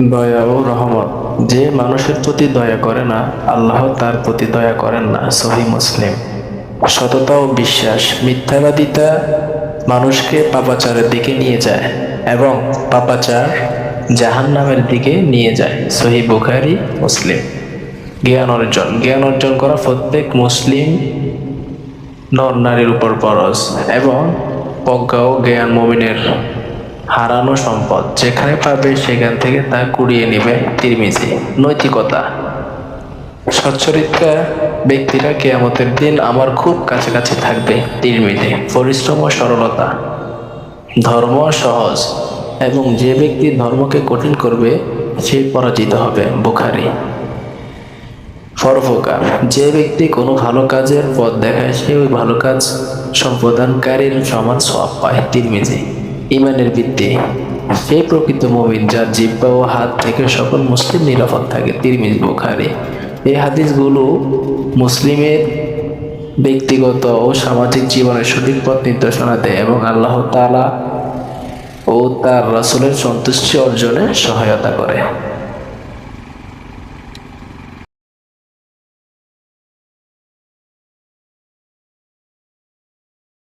দয়া ও রহমত। যে মানুষের প্রতি দয়া করে না, আল্লাহ তার প্রতি দয়া করেন না। সহিহ মুসলিম। সততা ও বিশ্বাস। মিথ্যাবাদিতা মানুষকে পাপাচারের দিকে নিয়ে যায় এবং পাপাচার জাহান্নামের দিকে নিয়ে যায়। সহিহ বুখারী, মুসলিম। জ্ঞান অর্জন। জ্ঞান অর্জন করা প্রত্যেক মুসলিম নর নারীর উপর ফরজ এবং প্রজ্ঞা ও জ্ঞান মুমিনের হারানো সম্পদ, যেখানে পাবে সেখান থেকে তা কুড়িয়ে নেবে। তিরমিজি। নৈতিকতা। সচ্চরিত্রা ব্যক্তিরা কিয়ামতের দিন আমার খুব কাছাকাছি থাকবে। তিরমিজি। পরিশ্রম ও সরলতা। ধর্ম সহজ এবং যে ব্যক্তি ধর্মকে কঠিন করবে সে পরাজিত হবে। বুখারী। পরোপকার। যে ব্যক্তি কোনো ভালো কাজের পথ দেখায় সে ওই ভালো কাজ সম্পাদনকারীর সমান সওয়াব পায়। তিরমিজি। ঈমানের ভিত্তি। সে প্রকৃত মুমিন যার জিহ্বা ও হাত থেকে সকল মুসলিম নিরাপদ থাকে। তিরমিজি, বুখারী। এই হাদিসগুলো মুসলিমের ব্যক্তিগত ও সামাজিক জীবনের সঠিক পথ নির্দেশনা দেয় এবং আল্লাহ তাআলা ও তার রাসূলের সন্তুষ্টি অর্জনে সহায়তা করে।